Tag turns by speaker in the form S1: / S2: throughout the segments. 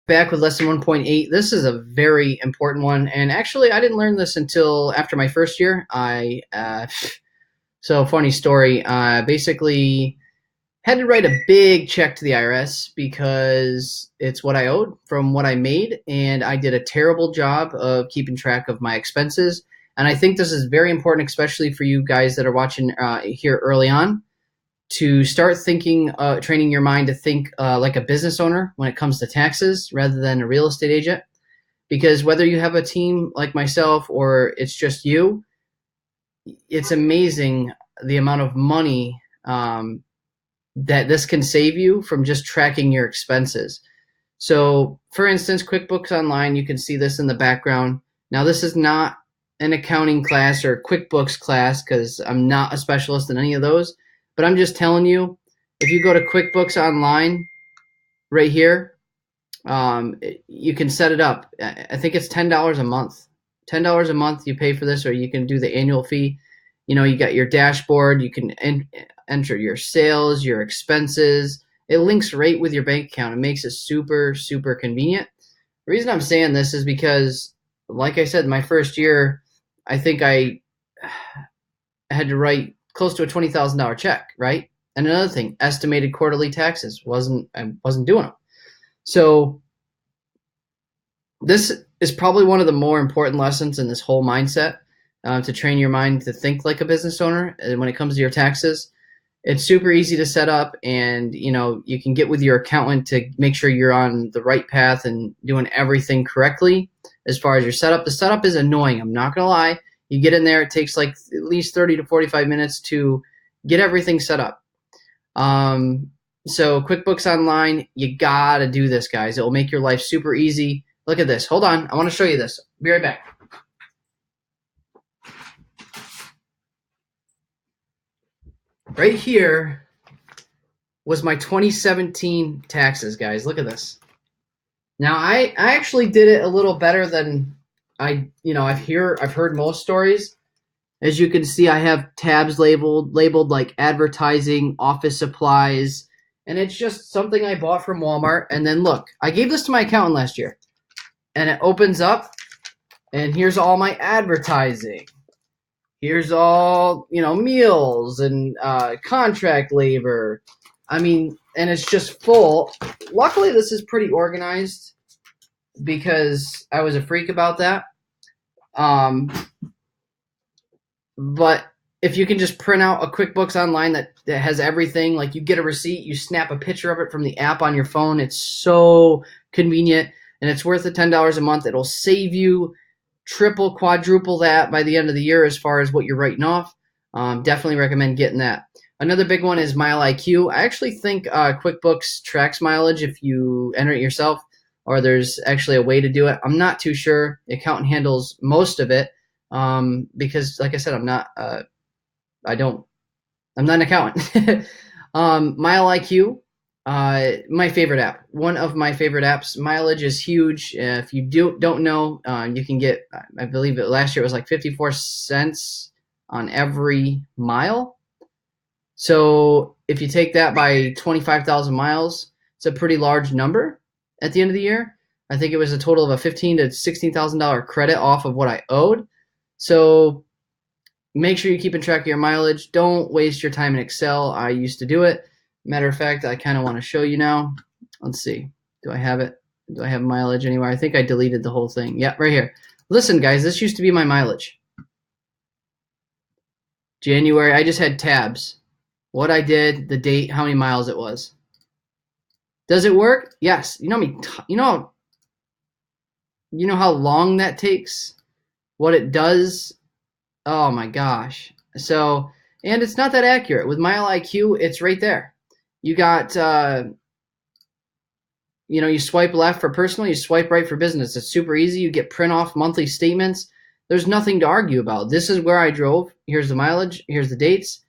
S1: back with lesson 1.8. This is a very important one, and actually, I didn't learn this until after my first year. So funny story. Basically, had to write a big check to the IRS because it's what I owed from what I made, and I did a terrible job of keeping track of my expenses. And I think this is very important, especially for you guys that are watching here early on, to start thinking, training your mind to think like a business owner when it comes to taxes rather than a real estate agent. Because whether you have a team like myself or it's just you, it's amazing the amount of money that this can save you from just tracking your expenses. So, for instance, QuickBooks Online, you can see this in the background. Now, this is not an accounting class or QuickBooks class because I'm not a specialist in any of those. But I'm just telling you, if you go to QuickBooks Online right here, you can set it up. I think it's $10 a month. $10 a month you pay for this, or you can do the annual fee. You got your dashboard. You can enter your sales, your expenses. It links right with your bank account. It makes it super, super convenient. The reason I'm saying this is because, like I said, my first year, I think I had to write close to a $20,000 check, right? And another thing, estimated quarterly taxes. I wasn't doing them. So this is probably one of the more important lessons in this whole mindset, to train your mind to think like a business owner. And when it comes to your taxes, it's super easy to set up, and you can get with your accountant to make sure you're on the right path and doing everything correctly as far as your setup. The setup is annoying, I'm not gonna lie. You get in there, it takes like at least 30 to 45 minutes to get everything set up. So QuickBooks Online, you gotta do this, guys. It will make your life super easy. Look at this. Hold on, I want to show you this. Be right back. Right here was my 2017 taxes, guys. Look at this. Now I actually did it a little better than I've heard most stories. As you can see, I have tabs labeled like advertising, office supplies, and it's just something I bought from Walmart. And then look, I gave this to my accountant last year, and it opens up, and here's all my advertising. Here's all, meals and contract labor. I mean, and it's just full. Luckily, this is pretty organized because I was a freak about that. But if you can just print out a QuickBooks Online that has everything, like you get a receipt, you snap a picture of it from the app on your phone. It's so convenient, and it's worth the $10 a month. It'll save you triple, quadruple that by the end of the year as far as what you're writing off. Definitely recommend getting that. Another big one is MileIQ. I actually think QuickBooks tracks mileage if you enter it yourself, or there's actually a way to do it. I'm not too sure. The accountant handles most of it because, like I said, I'm not an accountant. MileIQ, my favorite app. One of my favorite apps. Mileage is huge. If you don't know, you can get, I believe last year it was like 54 cents on every mile. So if you take that by 25,000 miles, it's a pretty large number at the end of the year. I think it was a total of a $15,000 to $16,000 credit off of what I owed. So make sure you're keeping track of your mileage. Don't waste your time in Excel. I used to do it. Matter of fact, I kind of want to show you now. Let's see. Do I have it? Do I have mileage anywhere? I think I deleted the whole thing. Yeah, right here. Listen, guys, this used to be my mileage. January, I just had tabs. What I did, the date, how many miles it was. Does it work? Yes. You know how long that takes? What it does? Oh my gosh. So, and it's not that accurate. With MileIQ, it's right there. You got, you swipe left for personal, you swipe right for business. It's super easy. You get print off monthly statements. There's nothing to argue about. This is where I drove. Here's the mileage. Here's the dates.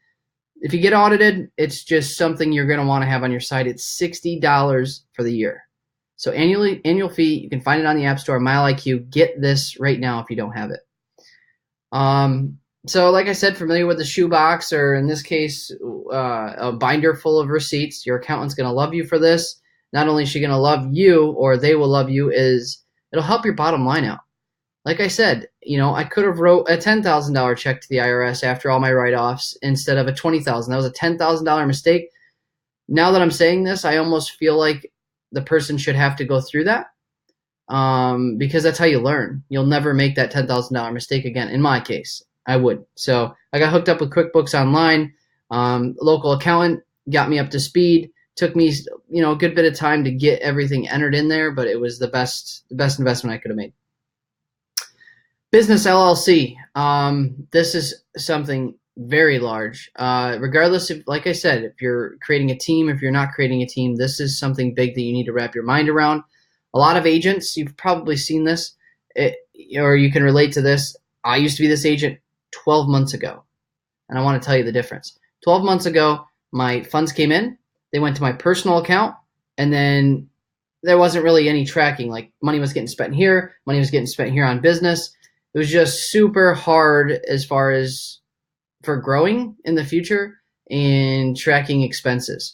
S1: If you get audited, it's just something you're going to want to have on your site. It's $60 for the year. So annual fee, you can find it on the App Store, MileIQ. Get this right now if you don't have it. So like I said, familiar with the shoebox, or in this case, a binder full of receipts. Your accountant's going to love you for this. not only is she going to love you, or they will love you, is it'll help your bottom line out. Like I said, I could have wrote a $10,000 check to the IRS after all my write-offs instead of a $20,000. That was a $10,000 mistake. Now that I'm saying this, I almost feel like the person should have to go through that, because that's how you learn. You'll never make that $10,000 mistake again. In my case, I would. So I got hooked up with QuickBooks Online. Local accountant got me up to speed. Took me, a good bit of time to get everything entered in there, but it was the best investment I could have made. Business LLC. This is something very large. Regardless of, like I said, if you're creating a team, if you're not creating a team, this is something big that you need to wrap your mind around. A lot of agents, you've probably seen this, or you can relate to this. I used to be this agent 12 months ago, and I want to tell you the difference. 12 months ago, my funds came in, they went to my personal account, and then there wasn't really any tracking. Like, money was getting spent here, money was getting spent here on business. It was just super hard as far as for growing in the future and tracking expenses.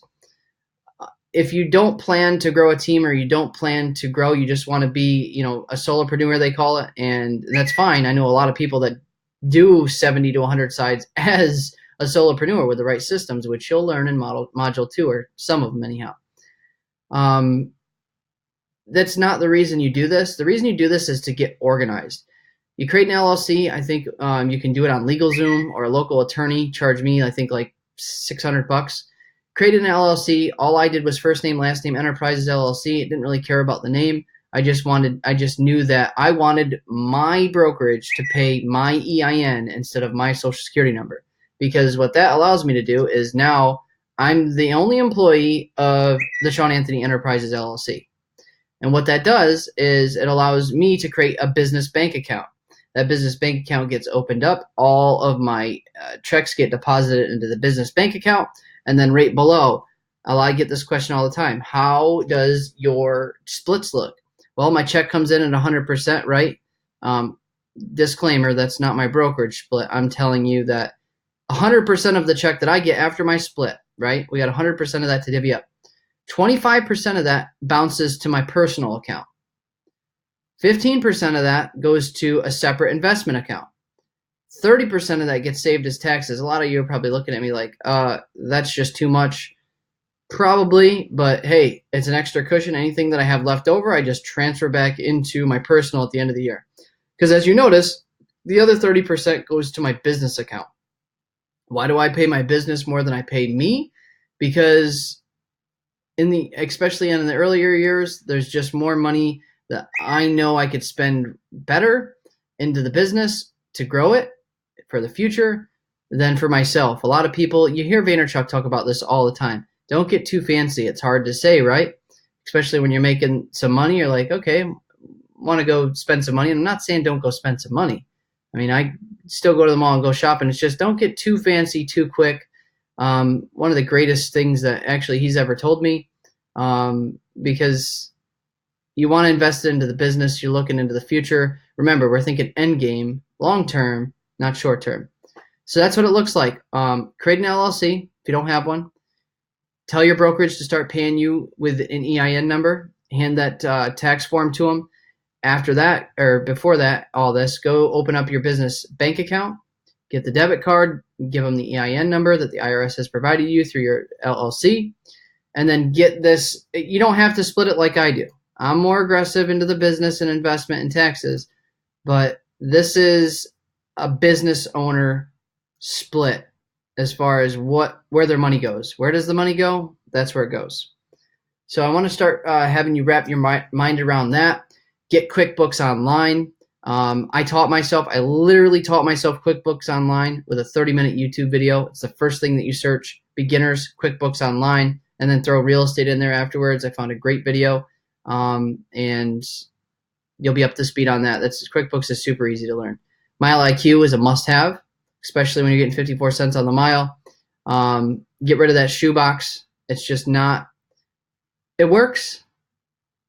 S1: If you don't plan to grow a team, or you don't plan to grow, you just want to be, a solopreneur, they call it, and that's fine. I know a lot of people that do 70 to 100 sides as a solopreneur with the right systems, which you'll learn in module 2, or some of them anyhow. That's not the reason you do this. The reason you do this is to get organized. You create an LLC. I think you can do it on LegalZoom, or a local attorney charge me, I think, like $600. Created an LLC. All I did was first name, last name, Enterprises LLC. It didn't really care about the name. I just knew that I wanted my brokerage to pay my EIN instead of my social security number, because what that allows me to do is now I'm the only employee of the Sean Anthony Enterprises LLC. And what that does is it allows me to create a business bank account. That business bank account gets opened up. All of my checks get deposited into the business bank account. And then right below, I get this question all the time. How does your splits look? Well, my check comes in at 100%, right? Disclaimer, that's not my brokerage split. I'm telling you that 100% of the check that I get after my split, right? We got 100% of that to divvy up. 25% of that bounces to my personal account. 15% of that goes to a separate investment account. 30% of that gets saved as taxes. A lot of you are probably looking at me like, that's just too much. Probably, but hey, it's an extra cushion. Anything that I have left over, I just transfer back into my personal at the end of the year. Because as you notice, the other 30% goes to my business account. Why do I pay my business more than I pay me? Because especially in the earlier years, there's just more money that I know I could spend better into the business to grow it for the future than for myself. A lot of people, you hear Vaynerchuk talk about this all the time. Don't get too fancy. It's hard to say, right? Especially when you're making some money, you're like, okay, want to go spend some money. And I'm not saying don't go spend some money. I mean, I still go to the mall and go shopping. It's just don't get too fancy too quick. One of the greatest things that actually he's ever told me, because you want to invest into the business. You're looking into the future. Remember, we're thinking end game, long term, not short term. So that's what it looks like. Create an LLC if you don't have one. Tell your brokerage to start paying you with an EIN number. Hand that tax form to them. After that, or before that, all this, go open up your business bank account. Get the debit card. Give them the EIN number that the IRS has provided you through your LLC. And then get this. You don't have to split it like I do. I'm more aggressive into the business and investment and taxes, but this is a business owner split as far as where their money goes. Where does the money go? That's where it goes. So I want to start having you wrap your mind around that. Get QuickBooks Online. I literally taught myself QuickBooks Online with a 30-minute YouTube video. It's the first thing that you search, beginners, QuickBooks Online, and then throw real estate in there afterwards. I found a great video. And you'll be up to speed on that. QuickBooks is super easy to learn. Mile IQ is a must-have, especially when you're getting 54 cents on the mile. Get rid of that shoebox. It's just not. It works,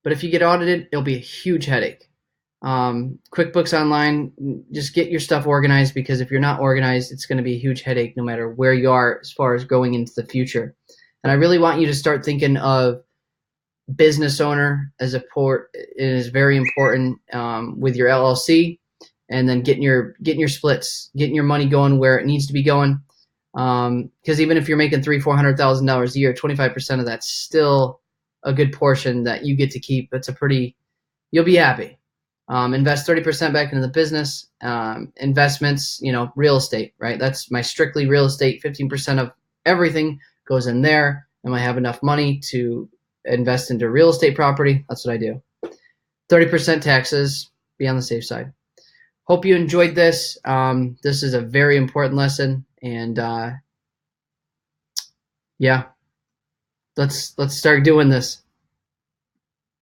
S1: but if you get audited, it'll be a huge headache. QuickBooks Online, just get your stuff organized, because if you're not organized, it's going to be a huge headache no matter where you are as far as going into the future. And I really want you to start thinking of business owner as a port is very important with your LLC, and then getting your splits, getting your money going where it needs to be going. Because even if you're making $300,000-$400,000 a year, 25% of that's still a good portion that you get to keep. It's a pretty, you'll be happy. Invest 30% back into the business. Investments, real estate, right? That's my strictly real estate. 15% of everything goes in there. And I have enough money to invest into real estate property. That's what I do. 30% taxes, be on the safe side. Hope you enjoyed this. This is a very important lesson. And yeah, let's start doing this.